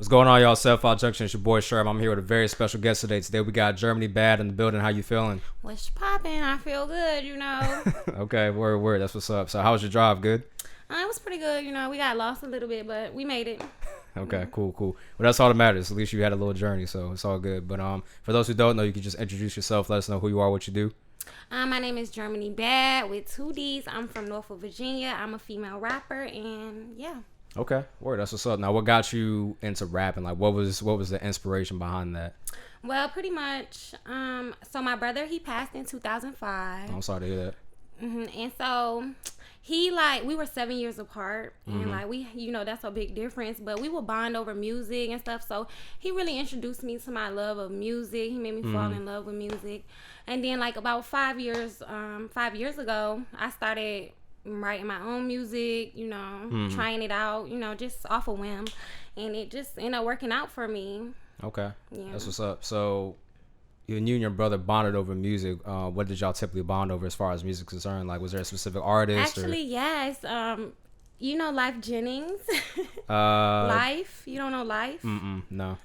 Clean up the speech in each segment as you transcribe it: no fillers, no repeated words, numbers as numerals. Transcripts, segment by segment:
What's going on, y'all? 75 Junction. It's your boy Sherm. I'm here with a very special guest today. Today we got Germanybadd in the building. How you feeling? What's poppin'? I feel good, Okay, word. That's what's up. So how was your drive? Good? It was pretty good, We got lost a little bit, but we made it. Okay, cool. Well, that's all that matters. At least you had a little journey, so it's all good. But for those who don't know, you can just introduce yourself. Let us know who you are, what you do. My name is Germanybadd with 2 D's. I'm from Norfolk, Virginia. I'm a female rapper, and yeah. Okay, word. That's what's up. Now, what got you into rapping? Like, what was the inspiration behind that? Well, pretty much. So my brother, he passed in 2005. I'm sorry to hear that. And so we were 7 years apart, and that's a big difference, but we would bond over music and stuff. So he really introduced me to my love of music. He made me fall in love with music. And then about 5 years ago, I started writing my own music, trying it out, just off a whim, and it just ended up working out for me. Okay. Yeah. That's what's up. So you and your brother bonded over music. What did y'all typically bond over as far as music is concerned? Like, was there a specific artist? Actually, yes. Life Jennings. Life. You don't know Life? No.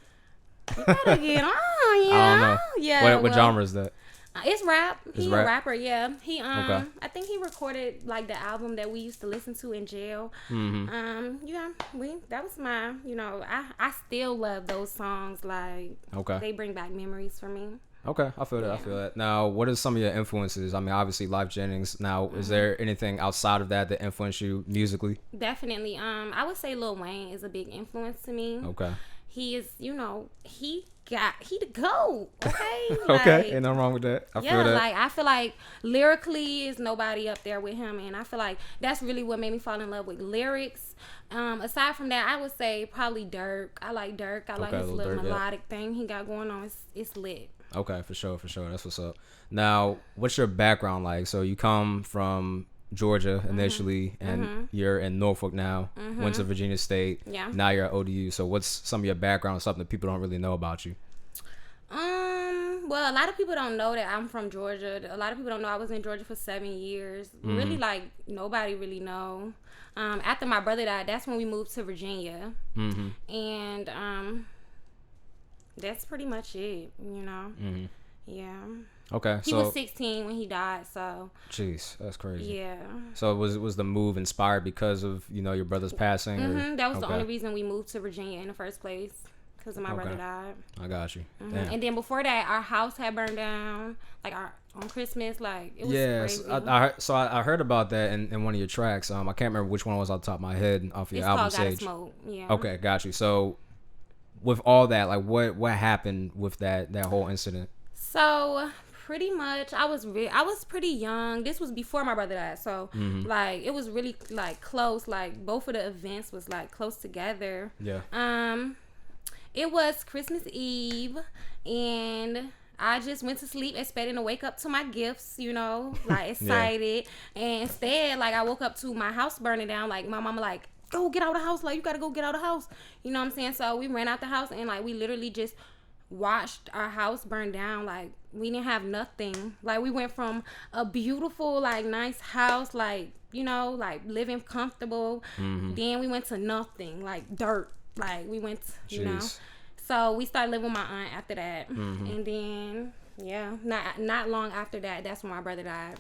You gotta get on, I don't know. Yeah. What genre is that? It's rap. He's a rapper, yeah. He okay. I think he recorded the album that we used to listen to in jail. That was my, I still love those songs. Okay. They bring back memories for me. Okay, I feel that. Now, what are some of your influences? I mean, obviously, Life Jennings. Now, is there anything outside of that influenced you musically? Definitely. I would say Lil Wayne is a big influence to me. Okay. He is, he the GOAT, okay? Okay, ain't nothing wrong with that. I feel that. I feel like lyrically is nobody up there with him, and I feel like that's really what made me fall in love with lyrics. Aside from that, I would say probably Dirk. I like Dirk. I like his little melodic thing he got going on. It's lit. Okay, for sure. That's what's up. Now, what's your background like? So you come from Georgia initially, and you're in Norfolk now. Went to Virginia State. Yeah. Now you're at ODU. So what's some of your background, something that people don't really know about you? Well, a lot of people don't know that I'm from Georgia. A lot of people don't know I was in Georgia for 7 years. Really, nobody really know. After my brother died, that's when we moved to Virginia. And that's pretty much it, Yeah. Okay. He was 16 when he died, so. Jeez, that's crazy. Yeah. So was the move inspired because of, your brother's passing? That was the only reason we moved to Virginia in the first place, because of my brother died. I got you. And then before that, our house had burned down, on Christmas, it was crazy. I heard about that in one of your tracks. I can't remember which one was off the top of my head off your album Sage. It's called Gotta Smoke, yeah. Okay, got you. So with all that, what happened with that whole incident? So pretty much, I was pretty young. This was before my brother died, so it was really close. Both of the events was close together. Yeah. It was Christmas Eve, and I just went to sleep expecting to wake up to my gifts, excited. Yeah. And instead, I woke up to my house burning down. My mama go get out of the house. You gotta go get out of the house. You know what I'm saying? So we ran out the house, and we literally just watched our house burn down. We didn't have nothing. We went from a beautiful nice house, living comfortable. Then we went to nothing, dirt. We went so we started living with my aunt after that. And then not long after that, that's when my brother died.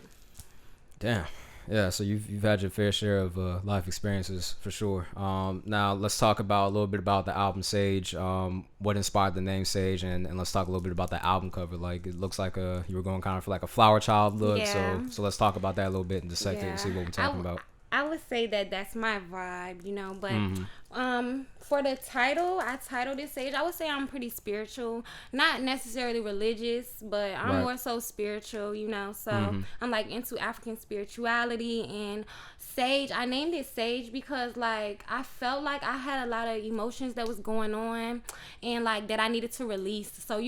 Damn. Yeah, so you've had your fair share of life experiences for sure. Now let's talk about a little bit about the album Sage. What inspired the name Sage, and let's talk a little bit about the album cover. It looks like you were going kind of for a flower child look. Yeah. So let's talk about that a little bit and dissect it and see what we're talking about. I would say that's my vibe, but for the title, I titled it Sage. I would say I'm pretty spiritual, not necessarily religious, but I'm more so spiritual, so I'm into African spirituality. And Sage, I named it Sage because I felt like I had a lot of emotions that was going on, and that I needed to release. So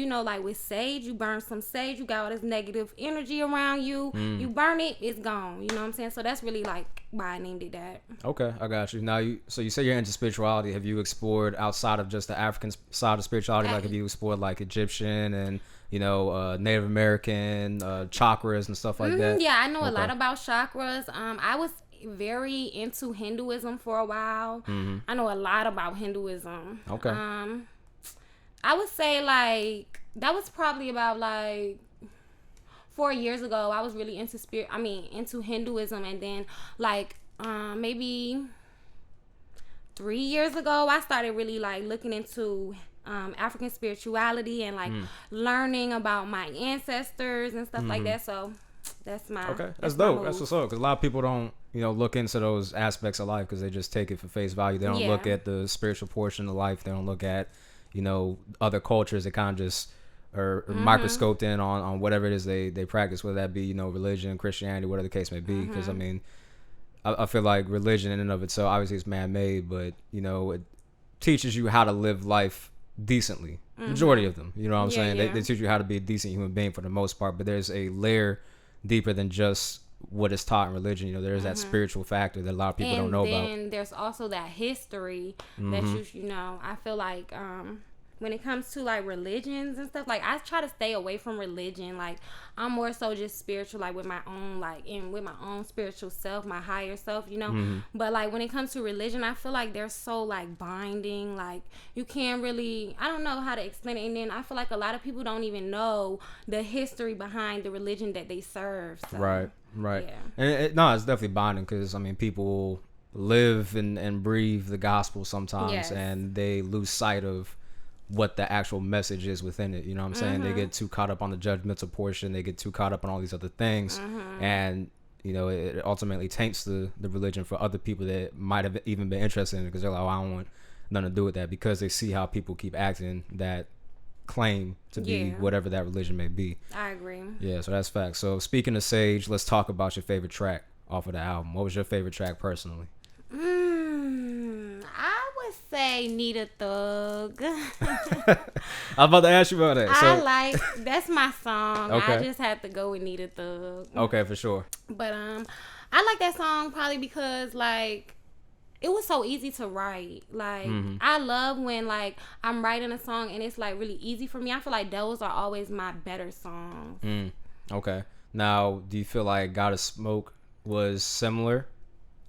with sage, you burn some sage, you got all this negative energy around you, you burn it, it's gone. You know what I'm saying? So that's really why I named it that. Okay, I got you. Now so you say you're into spirituality. Have you explored outside of just the African side of spirituality? Have you explored Egyptian and Native American chakras and stuff like that? Yeah, I know a lot about chakras. very into Hinduism for a while. Mm-hmm. I know a lot about Hinduism. Okay. I would say like that was probably about like 4 years ago. I was really into into Hinduism, and then like maybe 3 years ago, I started really like looking into African spirituality and like learning about my ancestors and stuff like that. So that's my That's dope. That's what's up. Because a lot of people don't, look into those aspects of life because they just take it for face value. They don't look at the spiritual portion of life. They don't look at, other cultures that kind of just are microscoped in on whatever it is they practice, whether that be, religion, Christianity, whatever the case may be. Because, I feel like religion in and of itself, obviously it's man-made, but, it teaches you how to live life decently. Majority of them, you know what I'm saying? They teach you how to be a decent human being for the most part, but there's a layer deeper than just what is taught in religion. There's that spiritual factor that a lot of people don't know about. And then there's also that history that I feel like when it comes to like religions and stuff, like I try to stay away from religion. Like I'm more so just spiritual, like with my own with my own spiritual self, my higher self, But like when it comes to religion, I feel like they're so like binding, like you can't really, I don't know how to explain it. And then I feel like a lot of people don't even know the history behind the religion that they serve. So, right. Yeah. And it's definitely binding because people live and breathe the gospel sometimes, and they lose sight of what the actual message is within it. You know what I'm saying? They get too caught up on the judgmental portion. They get too caught up on all these other things. And, it ultimately taints the religion for other people that might have even been interested in it because they're like, oh, I don't want nothing to do with that, because they see how people keep acting that claim to be whatever that religion may be. I agree. Yeah, so that's facts. So speaking of Sage, let's talk about your favorite track off of the album. What was your favorite track personally? I would say Need a Thug. I was about to ask you about that. That's my song. Okay. I just had to go with Need a Thug. Okay, for sure. But I like that song probably because like it was so easy to write. Like I love when like I'm writing a song and it's like really easy for me. I feel like those are always my better songs. Okay. Now, do you feel like Gotta Smoke was similar?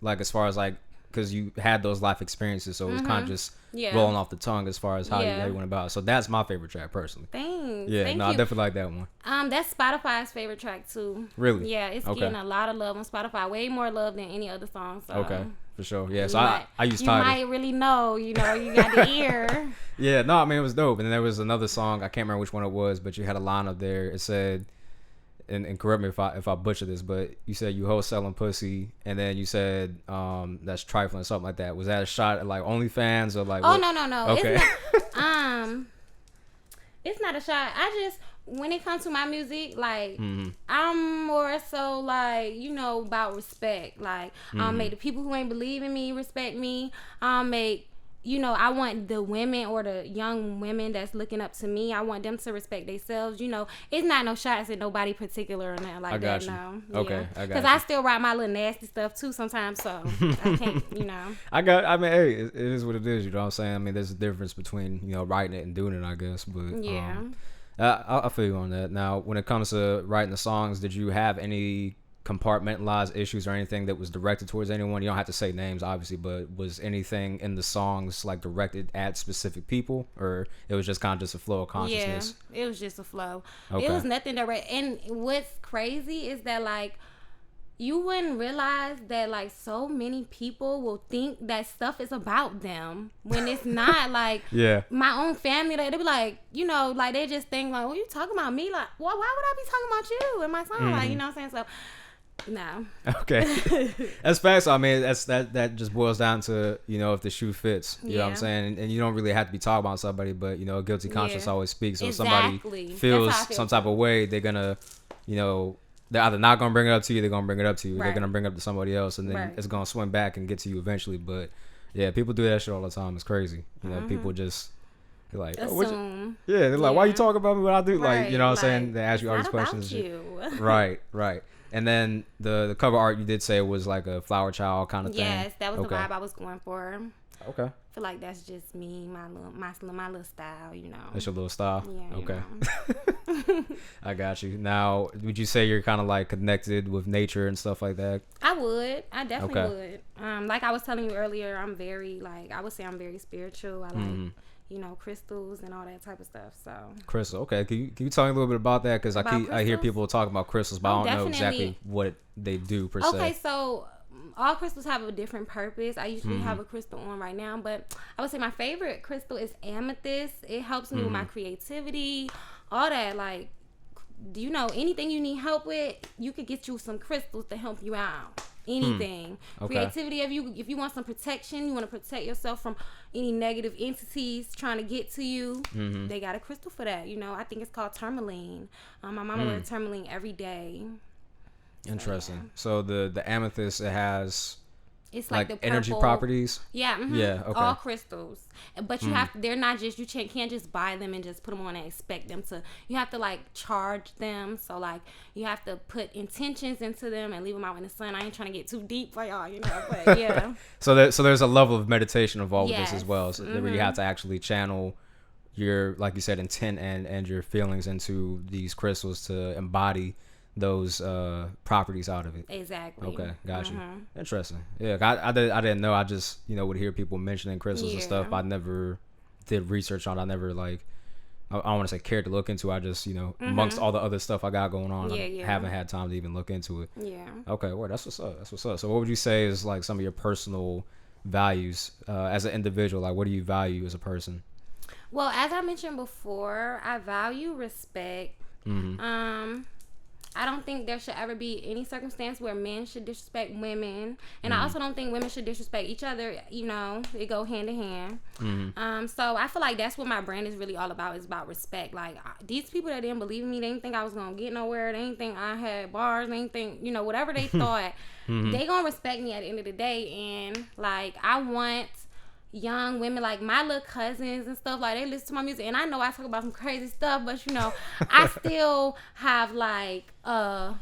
Like as far as like, because you had those life experiences, so it was kind of just rolling off the tongue as far as how you went about it. So that's my favorite track personally. Thanks. Yeah, Thank I you. definitely like that one. That's Spotify's favorite track too. Really? Yeah, it's getting a lot of love on Spotify. Way more love than any other song. So. Okay, for sure. Yeah, so I use Tidal. You might really know, you got the ear. Yeah, no, it was dope. And then there was another song, I can't remember which one it was, but you had a line up there. It said, and correct me if I butcher this, but you said you host selling pussy, and then you said that's trifling or something like that. Was that a shot at like OnlyFans or like? Oh, no. Okay. It's not a shot. I just, when it comes to my music, like I'm more so like about respect. Like I'll make the people who ain't believe in me respect me. I'll make. I want the women or the young women that's looking up to me, I want them to respect themselves. It's not no shots at nobody particular or nothing like that. No. Okay, yeah. I got Because I still write my little nasty stuff too sometimes, so I can't, hey, it is what it is, you know what I'm saying? There's a difference between, writing it and doing it, I guess, but yeah. I feel you on that. Now, when it comes to writing the songs, did you have any compartmentalized issues or anything that was directed towards anyone? You don't have to say names, obviously, but was anything in the songs like directed at specific people, or it was just kind of just a flow of consciousness? Yeah, it was just a flow. Okay. It was nothing direct. And what's crazy is that like you wouldn't realize that like so many people will think that stuff is about them when it's not. Like my own family, they be like, like they just think like, well, you talking about me? Like, well, why would I be talking about you in my song? Like, you know what I'm saying? So no. Okay. That's facts. That just boils down to, if the shoe fits. You know what I'm saying? And you don't really have to be talking about somebody, but, a guilty conscience always speaks. So if somebody feels some type of way, they're going to, they're either not going to bring it up to you, they're going to bring it up to you. Right. They're going to bring it up to somebody else, and then it's going to swim back and get to you eventually. But, yeah, people do that shit all the time. It's crazy. People just... They're like, they're like, why you talking about me? What I do? Right. Like, you know what I'm saying? They ask you all these questions. Right. And then the cover art, you did say it was like a flower child kind of thing. Yes, that was the vibe I was going for. Okay. I feel like that's just me, my little style, you know. That's your little style. Yeah. Okay. I got you. Now, would you say you're kind of like connected with nature and stuff like that? I definitely would. Like I was telling you earlier, I'm very I would say I'm very spiritual. I like crystals and all that type of stuff. So crystal. Okay. Can you tell me a little bit about that? Because I hear people talk about crystals, but I don't know exactly what they do per se. Okay, so all crystals have a different purpose. I usually have a crystal on right now, but I would say my favorite crystal is amethyst. It helps me with my creativity, all that. Like, do you know anything you need help with? You could get you some crystals to help you out. Anything. Okay. Creativity, if you want some protection, you want to protect yourself from any negative entities trying to get to you, they got a crystal for that. You know, I think it's called tourmaline. My mama wears tourmaline every day. Interesting. So the amethyst, it has it's like the purple, energy properties. Yeah. Yeah. Okay. All crystals, but you have they're not just can't just buy them and just put them on and expect them to. You have to like charge them. So like you have to put intentions into them and leave them out in the sun. I ain't trying to get too deep for y'all, you know. But yeah. so there's a level of meditation involved with this as well. So where you have to actually channel your, like you said, intent and your feelings into these crystals to embody those properties out of it. Exactly. Okay, got you. Interesting. Yeah, I didn't know. I just would hear people mentioning crystals and stuff. I never did research on it. I never I don't want to say cared to look into. I just amongst all the other stuff I got going on, I haven't had time to even look into it. Yeah. Okay, well that's what's up. So what would you say is like some of your personal values as an individual? Like, what do you value as a person? Well, as I mentioned before, I value respect. I don't think there should ever be any circumstance where men should disrespect women, and I also don't think women should disrespect each other. You know, they go hand in hand. So I feel like that's what my brand is really all about. Is about respect. Like these people that didn't believe in me, they didn't think I was gonna get nowhere. They didn't think I had bars. They didn't think whatever they thought. They gonna respect me at the end of the day. And like I want young women like my little cousins and stuff, like they listen to my music, and I know I talk about some crazy stuff, but I still have like a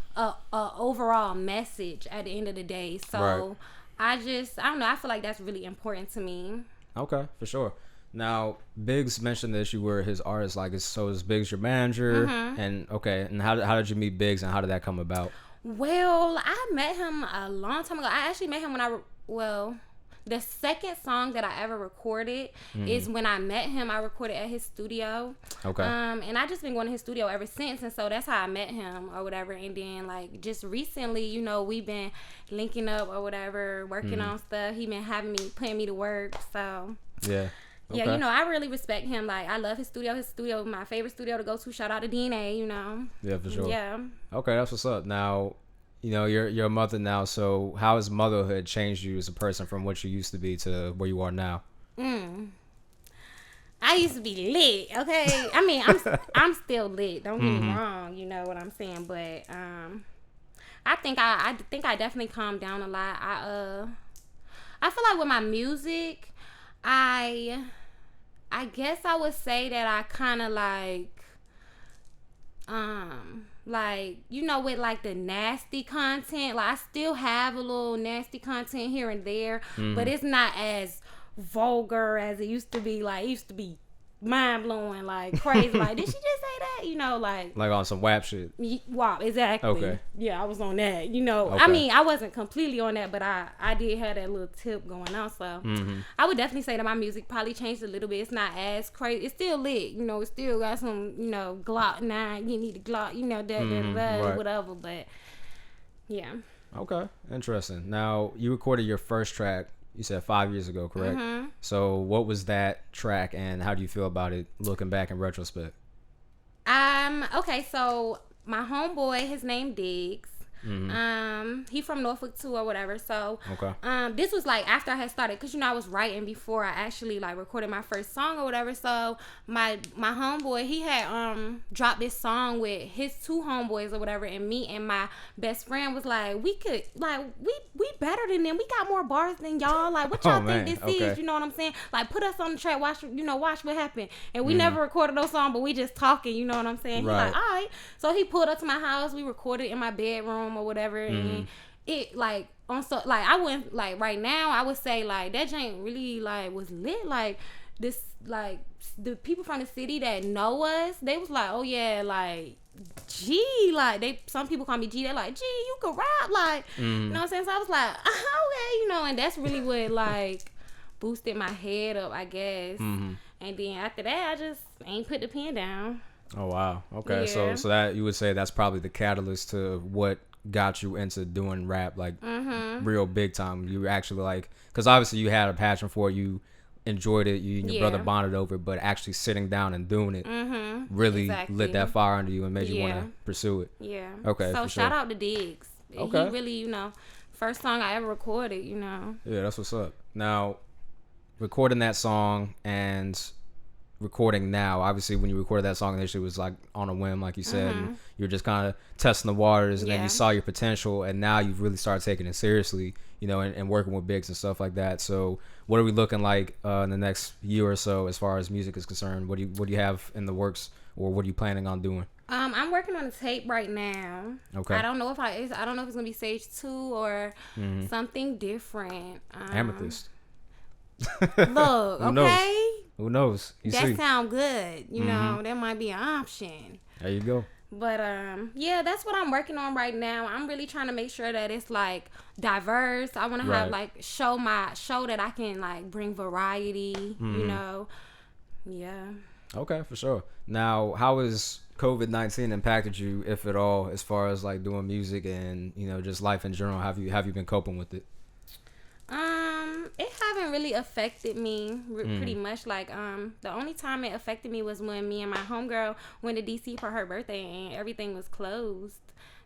overall message at the end of the day. So I don't know, I feel like that's really important to me. Okay, for sure. Now Biggs mentioned that you were his artist, like is Biggs your manager? And how did you meet Biggs and how did that come about? Well, I met him a long time ago. I actually met him when the second song that I ever recorded is when I met him. I recorded at his studio. Okay. And I just been going to his studio ever since, and so that's how I met him or whatever. And then like just recently, we've been linking up or whatever, working on stuff. He been putting me to work. So yeah. Okay. Yeah, I really respect him. Like, I love his studio. His studio is my favorite studio to go to. Shout out to DNA, Yeah, for sure. Yeah. Okay, that's what's up. Now, you're a mother now, so how has motherhood changed you as a person from what you used to be to where you are now? I used to be lit, okay? I mean, I'm still lit. Don't get me wrong, you know what I'm saying? But I think I definitely calmed down a lot. I feel like with my music, I guess I would say that I kind of with like the nasty content, like I still have a little nasty content here and there, but it's not as vulgar as it used to be. Like it used to be mind blowing, like crazy. Like, did she just say that? Like on some WAP shit. WAP, exactly. Okay. Yeah, I was on that. Okay. I mean, I wasn't completely on that, but I did have that little tip going on. So I would definitely say that my music probably changed a little bit. It's not as crazy. It's still lit. It still got some Glock 9. You need a Glock. Whatever. But yeah. Okay, interesting. Now you recorded your first track. You said 5 years ago, correct? So what was that track and how do you feel about it looking back in retrospect? Okay, so my homeboy, his name Diggs. He from Norfolk too or whatever. So this was like after I had started, because I was writing before I actually like recorded my first song or whatever. So my homeboy, he had dropped this song with his two homeboys or whatever, and me and my best friend was like, we could like we better than them. We got more bars than y'all. Like, what y'all think this is? You know what I'm saying? Like, put us on the track. Watch what happened. And we never recorded those songs, but we just talking. You know what I'm saying? Right. He's like, all right. So he pulled up to my house. We recorded in my bedroom or whatever, and it like on so like I wouldn't like right now I would say like that joint really like was lit. Like this like the people from the city that know us, they was like, oh yeah, like G, like they some people call me G, they're like, G, you can rap, like you know what I'm saying? So I was like, okay, you know, and that's really what like boosted my head up, I guess. And then after that I just ain't put the pen down. Oh wow. Okay. Yeah. So that you would say that's probably the catalyst to what got you into doing rap, like real big time. You actually like, because obviously you had a passion for it, you enjoyed it, you and your brother bonded over it, but actually sitting down and doing it really lit that fire under you and made you want to pursue it. Yeah. Okay. So shout out to Diggs. Okay. He really, you know, first song I ever recorded, you know. Yeah, that's what's up. Now, recording that song and recording now, obviously when you recorded that song initially it was like on a whim, like you said, and you were just kind of testing the waters, and then you saw your potential, and now you've really started taking it seriously, you know, and working with bigs and stuff like that. So what are we looking like in the next year or so as far as music is concerned? What do you have in the works, or what are you planning on doing? I'm working on a tape right now. Okay. I don't know if it's gonna be stage 2 or something different. Amethyst. Look, okay. Who knows? That sound good. You know, that might be an option. There you go. But yeah, that's what I'm working on right now. I'm really trying to make sure that it's like diverse. I want to have like show that I can like bring variety. You know, yeah. Okay, for sure. Now, how has COVID-19 impacted you, if at all, as far as like doing music and, you know, just life in general? Have you been coping with it? It haven't really affected me pretty much. Like, the only time it affected me was when me and my homegirl went to DC for her birthday and everything was closed.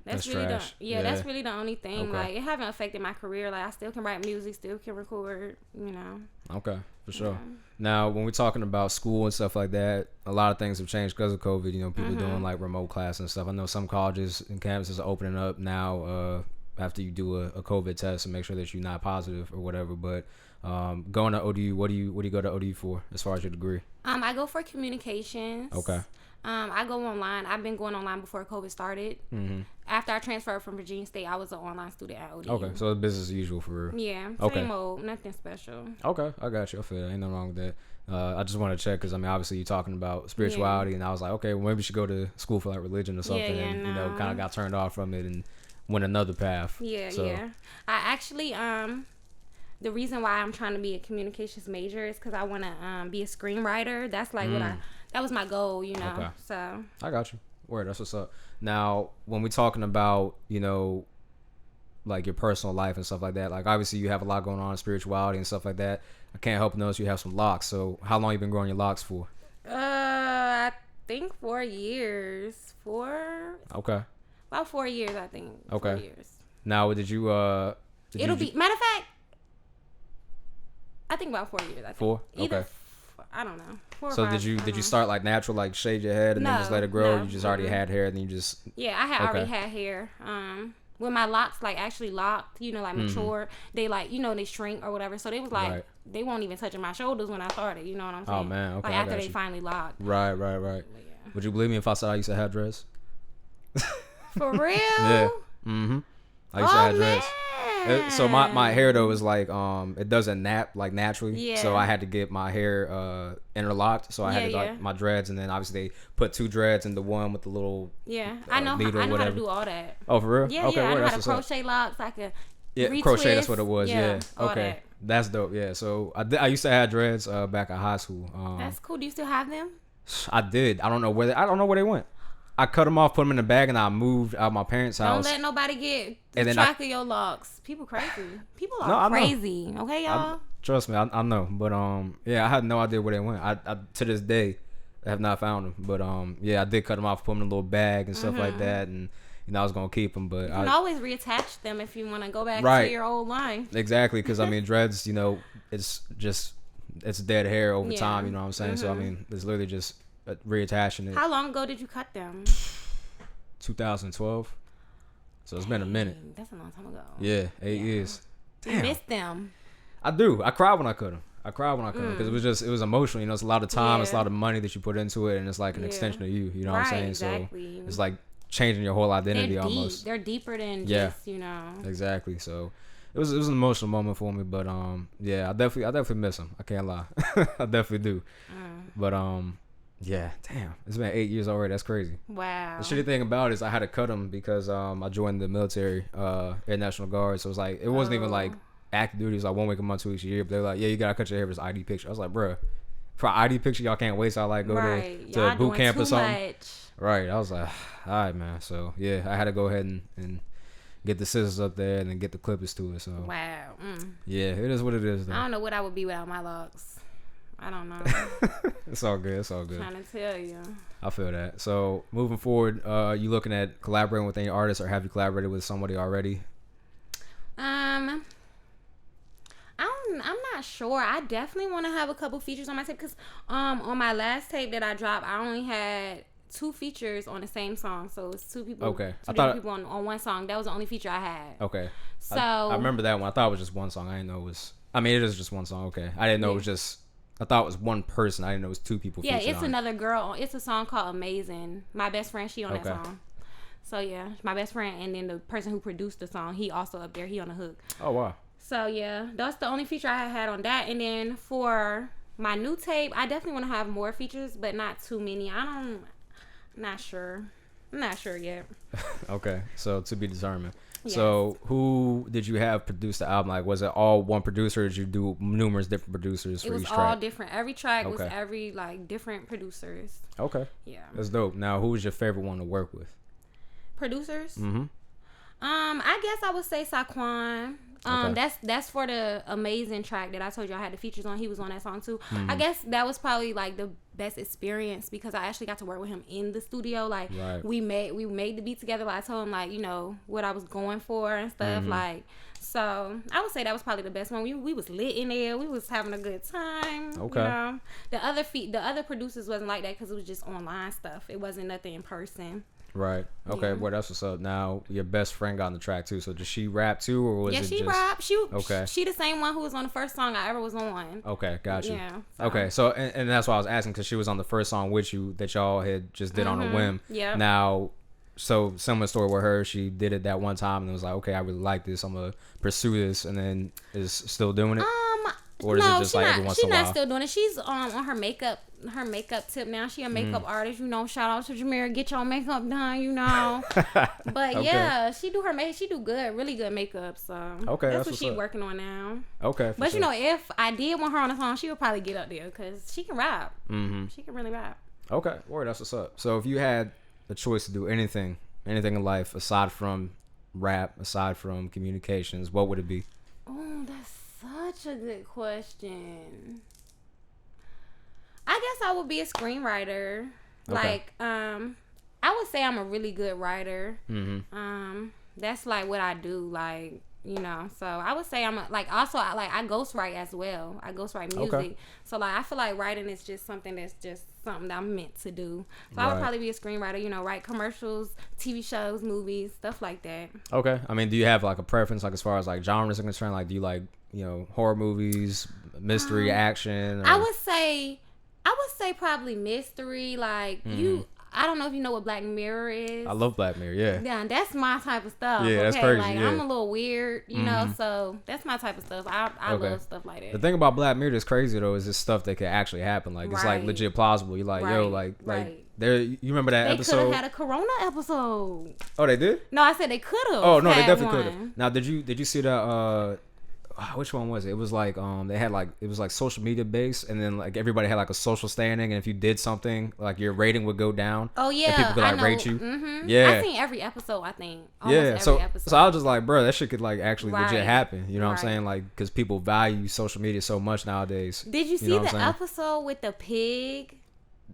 That's really trash. That's really the only thing. Okay. Like, it haven't affected my career. Like, I still can write music, still can record, you know. Okay, for sure. Yeah. Now, when we're talking about school and stuff like that, a lot of things have changed because of COVID. You know, people doing like remote class and stuff. I know some colleges and campuses are opening up now. After you do a COVID test and make sure that you're not positive or whatever. But going to ODU, what do you go to ODU for as far as your degree? I go for communications. Okay. I go online. I've been going online before COVID started. After I transferred from Virginia State, I was an online student at ODU. Okay, so business as usual for... Yeah, same old, nothing special. Okay, I got you. I feel that. Ain't nothing wrong with that. I just want to check because, I mean, obviously you're talking about spirituality, and I was like, okay, well, maybe we should go to school for like religion or something, and, you know, kind of got turned off from it and went another path. Yeah. I actually, the reason why I'm trying to be a communications major is because I want to be a screenwriter. That's like that was my goal, you know. Okay. So I got you. Word, that's what's up. Now, when we're talking about, you know, like your personal life and stuff like that, like obviously you have a lot going on in spirituality and stuff like that. I can't help but notice you have some locks. So how long you been growing your locks for? I think 4 years. Okay. About 4 years, I think. Okay. 4 years. Now, did you matter of fact, I think about 4 years. I think. 4? Okay. I don't know. 4 or 5. Did you start like natural, like shave your head and then just let it grow? No, you just already had hair and then you just... Yeah, I had already had hair. When my locks like actually locked, you know, like matured, they like, you know, they shrink or whatever. So they was like, they won't even touching my shoulders when I started. You know what I'm saying? Oh man, okay. Like after they finally locked. Right. Yeah. Would you believe me if I said I used to have dreads? For real? Yeah. I used to have dreads. So my hair though is like it doesn't nap like naturally. Yeah. So I had to get my hair interlocked. So I had to like my dreads, and then obviously they put 2 dreads into one with the little I know how to do all that. Oh, for real? Yeah, okay, I know how to crochet locks. I could retwist. Crochet. That's what it was. Yeah. Okay. That's dope. Yeah. So I used to have dreads back in high school. That's cool. Do you still have them? I did. I don't know where they went. I cut them off, put them in the bag, and I moved out of my parents' house. Don't let nobody get track of your locks. People crazy. People are crazy. Okay, y'all. Trust me, I know. But yeah, I had no idea where they went. I to this day have not found them. But yeah, I did cut them off, put them in a little bag and stuff like that, and you know I was gonna keep them. But you can always reattach them if you want to go back to your old life. Exactly, because I mean dreads, you know, it's dead hair over time. You know what I'm saying? So I mean, it's literally just reattaching it. How long ago did you cut them? 2012. So it's been a minute. That's a long time ago. Yeah, 8 years. Damn. You missed them. I do. I cried when I cut them. Because it was emotional. You know, it's a lot of time. It's a lot of money that you put into it, and it's like an extension of you. You know what I'm saying? Exactly. So it's like changing your whole identity almost. They're deeper than just, you know. Exactly. So was an emotional moment for me, but yeah, I definitely miss him. I can't lie. I definitely do. But yeah, damn, it's been 8 years already. That's crazy. Wow. The shitty thing about it is I had to cut him because I joined the military, Air National Guard. So it was like, it wasn't even like active duty. It was like 1 week a month, 2 weeks a year. But they're like, yeah, you gotta cut your hair for this ID picture. I was like, bruh, for an ID picture, y'all can't wait. So I like go to boot camp or something. Much. Right. I was like, all right, man. So yeah, I had to go ahead and get the scissors up there and then get the clippers to it. So wow. Yeah, it is what it is. Though. I don't know what I would be without my locks. I don't know. It's all good. It's all good. I'm trying to tell you. I feel that. So moving forward, you looking at collaborating with any artists, or have you collaborated with somebody already? I'm not sure. I definitely want to have a couple features on my tape because on my last tape that I dropped, I only had 2 features on the same song. So it's 2 people. Okay. Two different people on one song. That was the only feature I had. Okay. So I remember that one. I thought it was just one song. I didn't know it was. I mean, it is just one song. Okay. I didn't know it was just. I thought it was one person. I didn't know it was 2 people. Yeah, it's another girl. It's a song called Amazing. My best friend, she on that song. So yeah, my best friend, and then the person who produced the song, he also up there. He on the hook. Oh wow. So yeah, that's the only feature I had on that. And then for my new tape, I definitely want to have more features, but not too many. I'm not sure yet. Okay, so to be determined. Yes. So who did you have produce the album? Like, was it all one producer, or did you do numerous different producers for each track? It was all different. Every track was every like different producers. Okay. Yeah. That's dope. Now, who was your favorite one to work with? Producers? Mm-hmm. I guess I would say Saquon. That's for the Amazing track that I told you I had the features on. He was on that song too. I guess that was probably like the best experience because I actually got to work with him in the studio. Like we made the beat together. Like I told him like, you know, what I was going for and stuff. Like, so I would say that was probably the best one. We was lit in there. We was having a good time. Okay. You know? The other producers wasn't like that because it was just online stuff. It wasn't nothing in person. Right. Okay. Yeah. Well, that's what's up. Now, your best friend got on the track too. So, did she rap too, or was it just? Yeah, she rap. Okay. She the same one who was on the first song I ever was on. Okay, got you. Yeah. So. Okay. So, and that's why I was asking because she was on the first song with you that y'all had just did on a whim. Yeah. Now, so similar story with her. She did it that one time and it was like, okay, I really like this. I'm gonna pursue this, and then is still doing it. Or is it just like every once in a while? She's not still doing it. She's on her makeup tip now. She a makeup artist, you know. Shout out to Jameer, get your makeup done, you know. But okay. Yeah, she do good, really good makeup. So okay, that's what she's working on now. Okay, but you know, if I did want her on a song, she would probably get up there because she can rap. She can really rap. Okay, word, that's what's up. So if you had the choice to do anything in life aside from rap, aside from communications, what would it be? Oh, that's such a good question. I guess I would be a screenwriter. Okay. Like, I would say I'm a really good writer. That's like what I do. Like, you know, so I would say I'm I ghostwrite as well. I ghostwrite music. Okay. So like I feel like writing is just something that's just something that I'm meant to do. So I would probably be a screenwriter, you know, write commercials, TV shows, movies, stuff like that. Okay. I mean, do you have like a preference like as far as like genres are concerned? Like do you like, you know, horror movies, mystery, action? Or? I would say probably mystery, like I don't know if you know what Black Mirror is. I love Black Mirror, yeah. Yeah, that's my type of stuff. Yeah, that's crazy. Like, I'm a little weird, you know, so that's my type of stuff. I love stuff like that. The thing about Black Mirror that's crazy, though, is this stuff that can actually happen. Like, it's, like, legit plausible. You're like, yo, like, there. You remember that episode? They could have had a Corona episode. Oh, they did? No, I said they could have. Oh, no, they definitely could have. Now, did you see that, which one was it? It was like they had like it was like social media based, and then like everybody had like a social standing, and if you did something, like your rating would go down. Oh yeah, and people could like rate you. Yeah, I've seen every episode. I think. Almost every episode. So I was just like, bro, that shit could like actually legit happen. You know what I'm saying? Like because people value social media so much nowadays. Did you see the episode with the pig?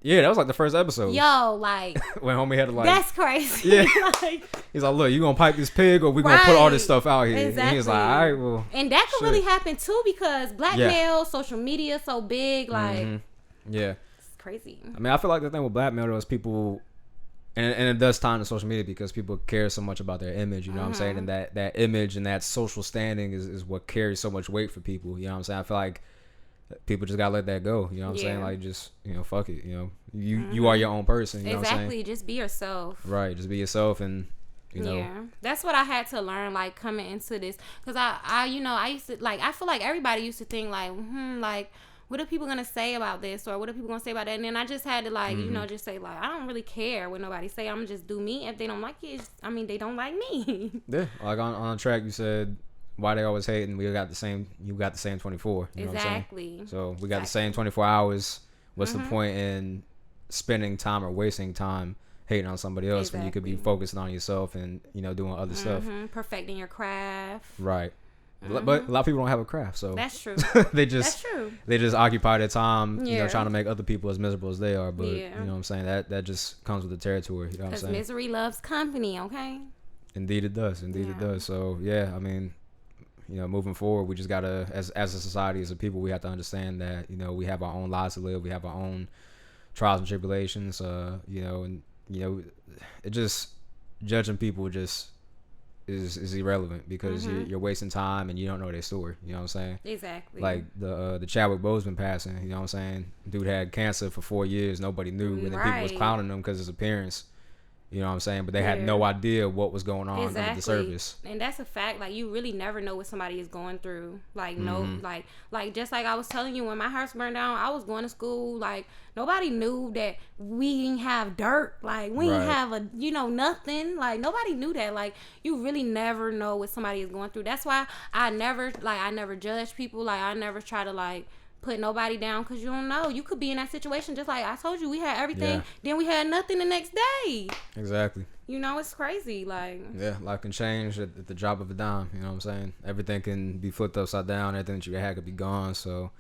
Yeah, that was like the first episode. Yo, like when homie had to like. That's crazy. Yeah. Like, he's like, look, you gonna pipe this pig or we gonna put all this stuff out here? Exactly. And he's like, all right, well. And that could really happen too because blackmail, social media, so big, like. Yeah. It's crazy. I mean, I feel like the thing with blackmail is people, and it does tie into social media because people care so much about their image. You know what I'm saying? And that image and that social standing is what carries so much weight for people. You know what I'm saying? I feel like. People just gotta let that go. You know what I'm saying? Like, just, you know, fuck it. You know, you are your own person. You know what I'm saying? Exactly. Just be yourself. Right. Just be yourself. And You know? Yeah, that's what I had to learn, like, coming into this, because I used to, like, I feel like everybody used to think, like, like, what are people gonna say about this, or what are people gonna say about that? And then I just had to, like, just say, like, I don't really care what nobody say. I'm just do me. If they don't like it, they don't like me. Yeah, like on track, you said why they always hate, and we got the same. You got the same 24. You know Exactly. what I'm saying? So we got the same 24 hours. What's the point in spending time or wasting time hating on somebody else when you could be focusing on yourself and doing other stuff, perfecting your craft? Right. But a lot of people don't have a craft, so that's true. That's true. They just occupy their time, trying to make other people as miserable as they are. But you know what I'm saying, that just comes with the territory. You know what I'm saying? Because misery loves company. Okay. Indeed, it does. It does. So yeah, moving forward, we just gotta, as a society, as a people, we have to understand that we have our own lives to live. We have our own trials and tribulations. It just judging people just is irrelevant, because you're wasting time and you don't know their story. You know what I'm saying? Exactly. Like the Chadwick Boseman passing. You know what I'm saying? Dude had cancer for 4 years. Nobody knew, and then people was clowning him because his appearance. You know what I'm saying? But they had no idea what was going on under the surface. And that's a fact. Like, you really never know what somebody is going through. Like, like just like I was telling you, when my house burned down, I was going to school. Like, nobody knew that we didn't have dirt. Like, we didn't have nothing. Like, nobody knew that. Like, you really never know what somebody is going through. That's why I never judge people. Like, I never try to, like, put nobody down, because you don't know. You could be in that situation, just like I told you, we had everything, then we had nothing the next day. Exactly. It's crazy. Like, life can change at the drop of a dime. You know what I'm saying? Everything can be flipped upside down. Everything that you had could be gone. So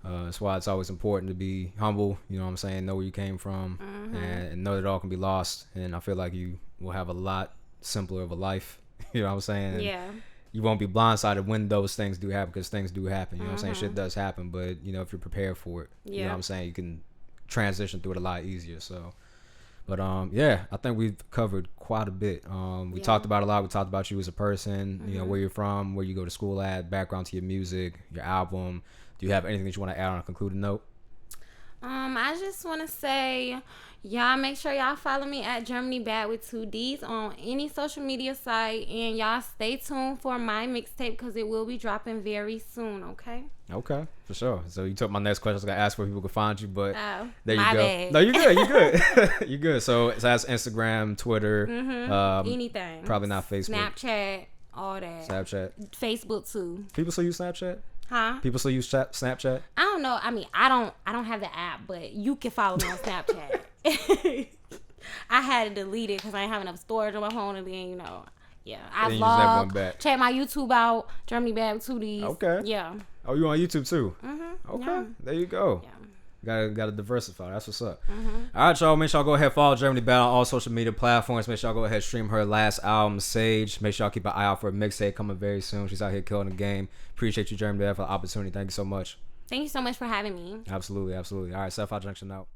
that's why it's always important to be humble. You know what I'm saying? Know where you came from, and know that it all can be lost. And I feel like you will have a lot simpler of a life. You know what I'm saying? And you won't be blindsided when those things do happen, because things do happen. You know what I'm saying? Shit does happen, but if you're prepared for it, you know what I'm saying, you can transition through it a lot easier. So, but I think we've covered quite a bit. We talked about a lot. We talked about you as a person, where you're from, where you go to school at, background to your music, your album. Do you have anything that you want to add on a concluding note? I just want to say, y'all make sure y'all follow me at Germanybadd with 2 D's on any social media site, and y'all stay tuned for my mixtape, because it will be dropping very soon. Okay, for sure. So you took my next question. I was gonna ask where people can find you, but there you go. Bad. No, you're good. You're good. So that's Instagram, Twitter, anything. Probably not Facebook, Snapchat, all that. Snapchat, Facebook too. People still use Snapchat? Huh? People still use Snapchat? I don't know. I don't have the app, but you can follow me on Snapchat. I had to delete it because I ain't have enough storage on my phone, and then I vlog. Check my YouTube out, Germanybadd with 2 D's. Okay. Yeah. Oh, you on YouTube too? Okay. Yeah. There you go. Yeah. Gotta diversify. That's what's up. Mm-hmm. All right, y'all. Make sure y'all go ahead, follow Germanybadd on all social media platforms. Make sure y'all go ahead, stream her last album, Sage. Make sure y'all keep an eye out for a mixtape coming very soon. She's out here killing the game. Appreciate you, Germanybadd, for the opportunity. Thank you so much. Thank you so much for having me. Absolutely, absolutely. All right, 75junction out.